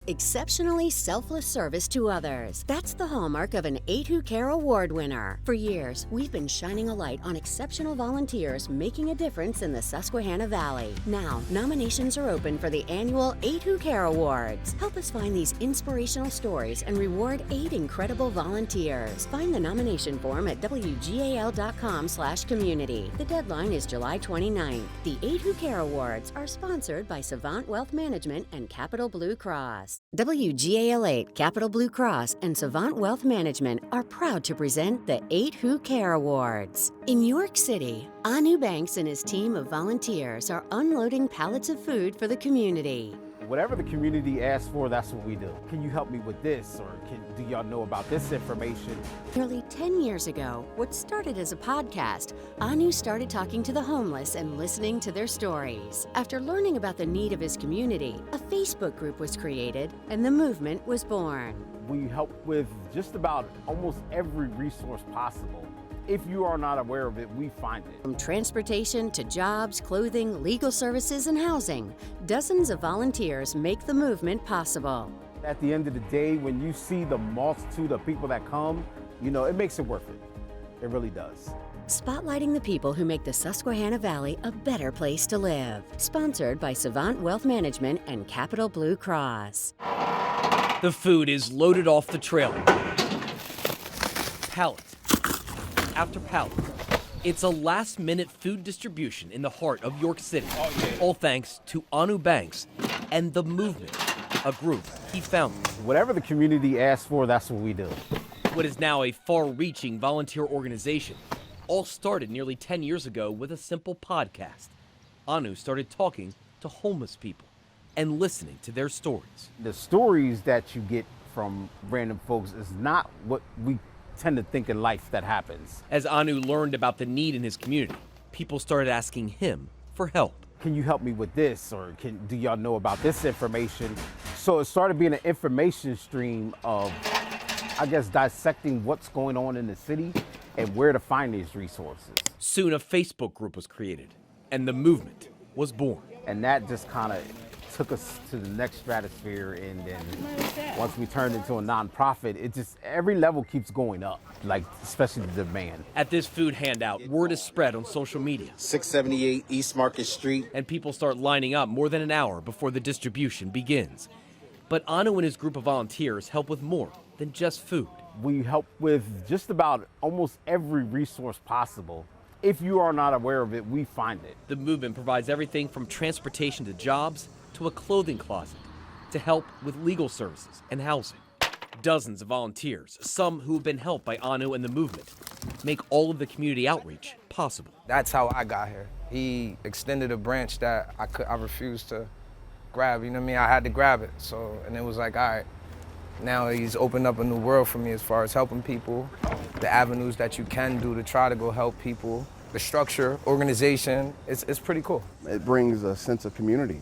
exceptionally selfless service to others. That's the hallmark of an 8 Who Care award winner. For years, we've been shining a light on exceptional volunteers making a difference in the Susquehanna Valley. Now, nominations are open for the annual 8 Who Care Awards. Help us find these inspirational stories and reward 8 incredible volunteers. Find the nomination form at wgal.com/community. The deadline is July 29th. The 8 Who Care Awards are sponsored by Savant Wealth Management and Capital Blue Cross. WGAL8, Capital Blue Cross, and Savant Wealth Management are proud to present the 8 Who Care Awards. In York City, Anu Banks and his team of volunteers are unloading pallets of food for the community. Whatever the community asks for, that's what we do. Can you help me with this? Or do y'all know about this information? Nearly 10 years ago, what started as a podcast, Anu started talking to the homeless and listening to their stories. After learning about the need of his community, a Facebook group was created and the movement was born. We help with just about almost every resource possible. If you are not aware of it, we find it. From transportation to jobs, clothing, legal services, and housing, dozens of volunteers make the movement possible. At the end of the day, when you see the multitude of people that come, it makes it worth it. It really does. Spotlighting the people who make the Susquehanna Valley a better place to live. Sponsored by Savant Wealth Management and Capital Blue Cross. The food is loaded off the trailer. Pallet after pallet. It's a last-minute food distribution in the heart of York City. All thanks to Anu Banks and The Movement, a group he founded. Whatever the community asks for, that's what we do. What is now a far-reaching volunteer organization all started nearly 10 years ago with a simple podcast. Anu started talking to homeless people and listening to their stories. The stories that you get from random folks is not what we tend to think in life that happens. As Anu learned about the need in his community, people started asking him for help. Can you help me with this? Or do y'all know about this information? So it started being an information stream of, dissecting what's going on in the city and where to find these resources. Soon a Facebook group was created and the movement was born. And that just kind of took us to the next stratosphere, and then once we turned into a nonprofit, every level keeps going up, especially the demand. At this food handout, word is spread on social media. 678 East Market Street. And people start lining up more than an hour before the distribution begins. But Anu and his group of volunteers help with more than just food. We help with just about almost every resource possible. If you are not aware of it, we find it. The movement provides everything from transportation to jobs to a clothing closet to help with legal services and housing. Dozens of volunteers, some who have been helped by Anu and the movement, make all of the community outreach possible. That's how I got here. He extended a branch that I refused to grab, you know what I mean? I had to grab it, and it was like, all right, now he's opened up a new world for me as far as helping people, the avenues that you can do to try to go help people, the structure, organization, it's pretty cool. It brings a sense of community,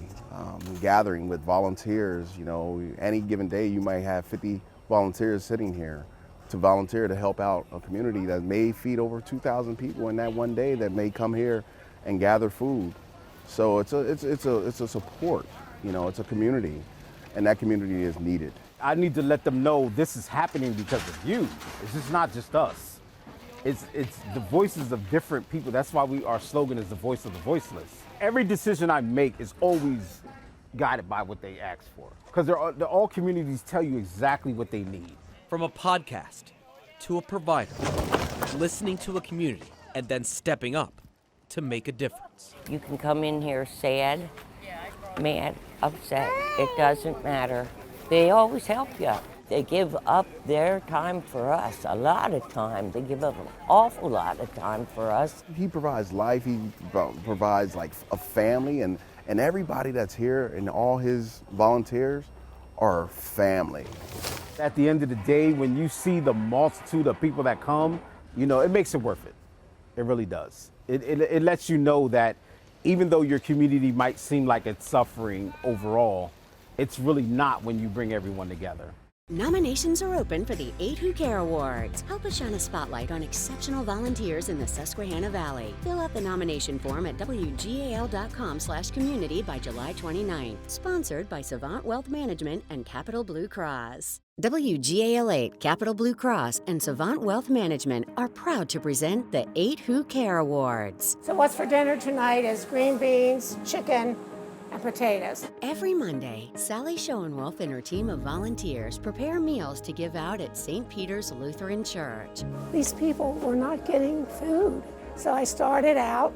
gathering with volunteers. Any given day you might have 50 volunteers sitting here to volunteer to help out a community that may feed over 2,000 people in that one day that may come here and gather food. So it's a support, it's a community, and that community is needed. I need to let them know this is happening because of you. It's just not just us. It's the voices of different people. That's why our slogan is the voice of the voiceless. Every decision I make is always guided by what they ask for. Because all communities tell you exactly what they need. From a podcast to a provider, listening to a community and then stepping up to make a difference. You can come in here sad, mad, upset. It doesn't matter. They always help you. They give up their time for us, a lot of time. They give up an awful lot of time for us. He provides life, he provides a family, and everybody that's here and all his volunteers are family. At the end of the day, when you see the multitude of people that come, it makes it worth it. It really does. It lets you know that even though your community might seem like it's suffering overall, it's really not when you bring everyone together. Nominations are open for the 8 Who Care Awards. Help us shine a spotlight on exceptional volunteers in the Susquehanna Valley. Fill out the nomination form at wgal.com/community by July 29th. Sponsored by Savant Wealth Management and Capital Blue Cross. WGAL 8, Capital Blue Cross, and Savant Wealth Management are proud to present the 8 Who Care Awards. So what's for dinner tonight is green beans, chicken, and potatoes. Every Monday, Sally Schoenwolf and her team of volunteers prepare meals to give out at St. Peter's Lutheran Church. These people were not getting food. So I started out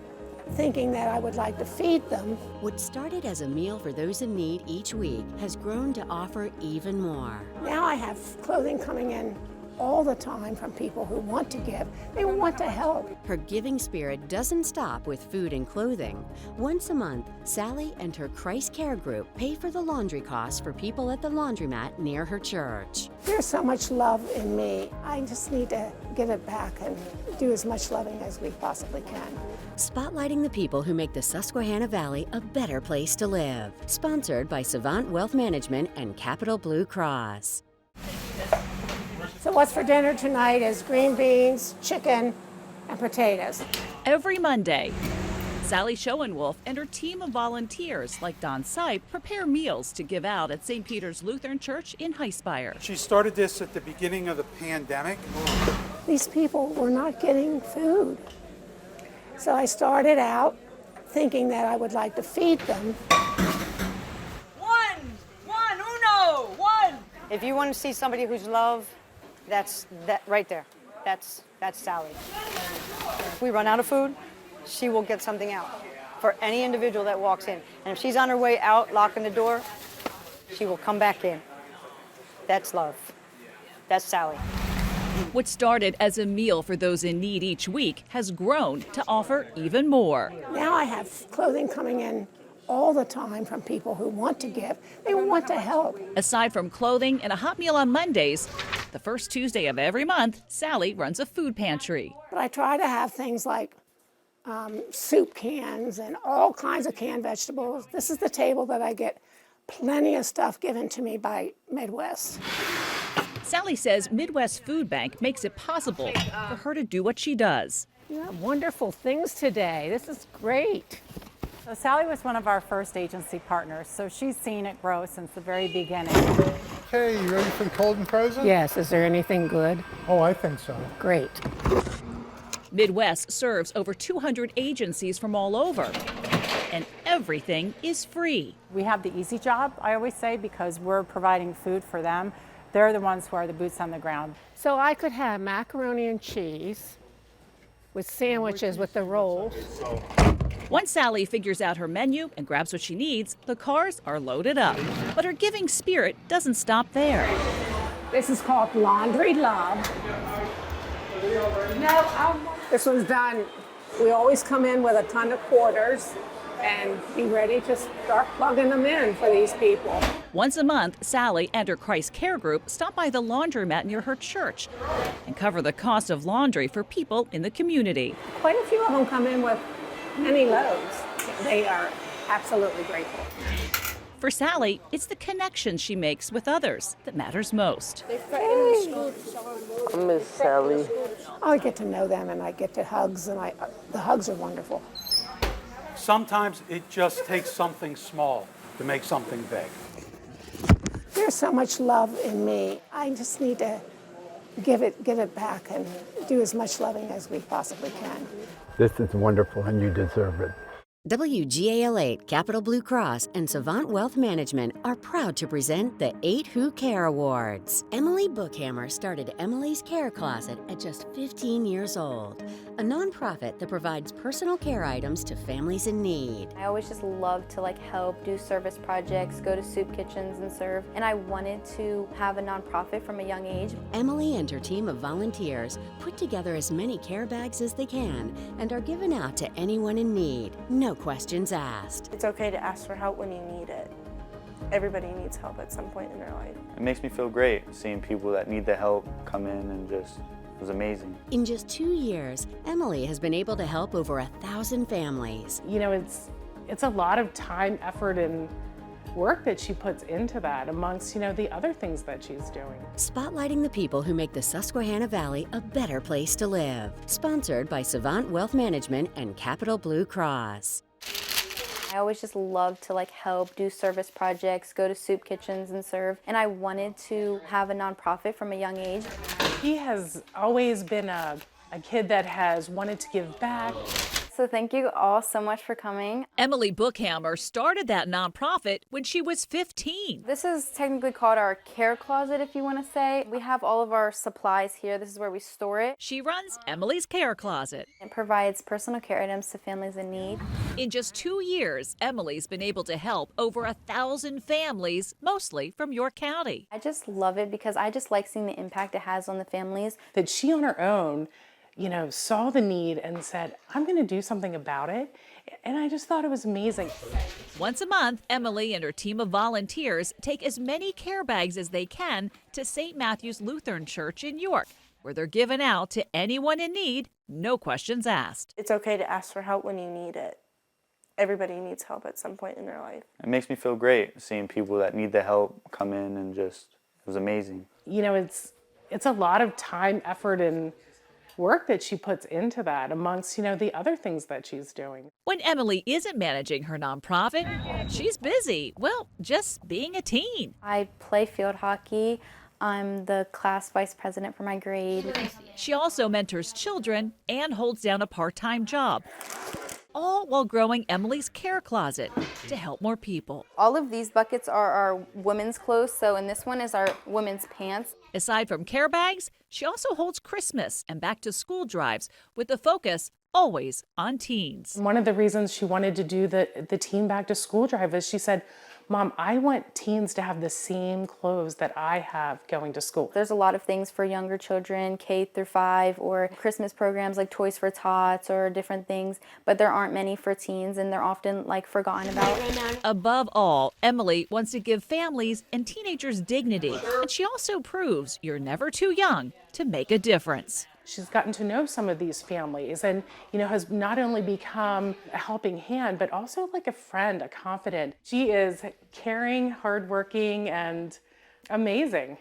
thinking that I would like to feed them. What started as a meal for those in need each week has grown to offer even more. Now I have clothing coming in all the time from people who want to give. They want to help. Her giving spirit doesn't stop with food and clothing. Once a month, Sally and her Christ Care group pay for the laundry costs for people at the laundromat near her church. There's so much love in me. I just need to give it back and do as much loving as we possibly can. Spotlighting the people who make the Susquehanna Valley a better place to live. Sponsored by Savant Wealth Management and Capital Blue Cross. So what's for dinner tonight is green beans, chicken, and potatoes. Every Monday, Sally Schoenwolf and her team of volunteers like Don Sipe prepare meals to give out at St. Peter's Lutheran Church in Highspire. She started this at the beginning of the pandemic. These people were not getting food. So I started out thinking that I would like to feed them. One. If you want to see somebody who's loved, that's that right there. That's Sally. If we run out of food, she will get something out for any individual that walks in. And if she's on her way out, locking the door, she will come back in. That's love. That's Sally. What started as a meal for those in need each week has grown to offer even more. Now I have clothing coming in all the time from people who want to give. They want to help. Aside from clothing and a hot meal on Mondays, the first Tuesday of every month, Sally runs a food pantry. But I try to have things like soup cans and all kinds of canned vegetables. This is the table that I get plenty of stuff given to me by Midwest. Sally says Midwest Food Bank makes it possible for her to do what she does. You have wonderful things today. This is great. So Sally was one of our first agency partners, so she's seen it grow since the very beginning. Okay, you ready for the cold and frozen? Yes, is there anything good? Oh, I think so. Great. Midwest serves over 200 agencies from all over, and everything is free. We have the easy job, I always say, because we're providing food for them. They're the ones who are the boots on the ground. So I could have macaroni and cheese with sandwiches with the rolls. Once Sally figures out her menu and grabs what she needs, the cars are loaded up. But her giving spirit doesn't stop there. This is called Laundry Love. This one's done. We always come in with a ton of quarters and be ready to start plugging them in for these people. Once a month, Sally and her Christ Care group stop by the laundromat near her church and cover the cost of laundry for people in the community. Quite a few of them come in with many loads. They are absolutely grateful. For Sally, it's the connections she makes with others that matters most. I miss Sally. I get to know them and I get to hugs, and the hugs are wonderful. Sometimes it just takes something small to make something big. There's so much love in me. I just need to give it back and do as much loving as we possibly can. This is wonderful and you deserve it. WGAL 8, Capital Blue Cross, and Savant Wealth Management are proud to present the 8 Who Care Awards. Emily Bookhammer started Emily's Care Closet at just 15 years old, a nonprofit that provides personal care items to families in need. I always just loved to help do service projects, go to soup kitchens and serve, and I wanted to have a nonprofit from a young age. Emily and her team of volunteers put together as many care bags as they can and are given out to anyone in need. No questions asked. It's okay to ask for help when you need it. Everybody needs help at some point in their life. It makes me feel great seeing people that need the help come in, and just, it was amazing. In just 2 years, Emily has been able to help over 1,000 families. You know, it's a lot of time, effort, and work that she puts into that amongst, the other things that she's doing. Spotlighting the people who make the Susquehanna Valley a better place to live. Sponsored by Savant Wealth Management and Capital Blue Cross. I always just love to help do service projects, go to soup kitchens and serve. And I wanted to have a nonprofit from a young age. He has always been a kid that has wanted to give back. So thank you all so much for coming. Emily Bookhammer started that nonprofit when she was 15. This is technically called our care closet, if you want to say. We have all of our supplies here. This is where we store it. She runs Emily's Care Closet. It provides personal care items to families in need. In just 2 years, Emily's been able to help over 1,000 families, mostly from York County. I just love it because I just like seeing the impact it has on the families. That she on her own saw the need and said, I'm going to do something about it. And I just thought it was amazing. Once a month, Emily and her team of volunteers take as many care bags as they can to St. Matthew's Lutheran Church in York, where they're given out to anyone in need, no questions asked. It's okay to ask for help when you need it. Everybody needs help at some point in their life. It makes me feel great seeing people that need the help come in and just, it was amazing. It's a lot of time, effort, and work that she puts into that amongst, the other things that she's doing. When Emily isn't managing her nonprofit, she's busy, just being a teen. I play field hockey. I'm the class vice president for my grade. She also mentors children and holds down a part-time job, all while growing Emily's Care Closet to help more people. All of these buckets are our women's clothes, so in this one is our women's pants. Aside from care bags, she also holds Christmas and back-to-school drives with the focus always on teens. One of the reasons she wanted to do the teen back to school drive is she said, Mom, I want teens to have the same clothes that I have going to school. There's a lot of things for younger children, K through 5, or Christmas programs like Toys for Tots or different things, but there aren't many for teens and they're often forgotten about. Above all, Emily wants to give families and teenagers dignity, and she also proves you're never too young to make a difference. She's gotten to know some of these families and, has not only become a helping hand, but also like a friend, a confidant. She is caring, hardworking, and amazing.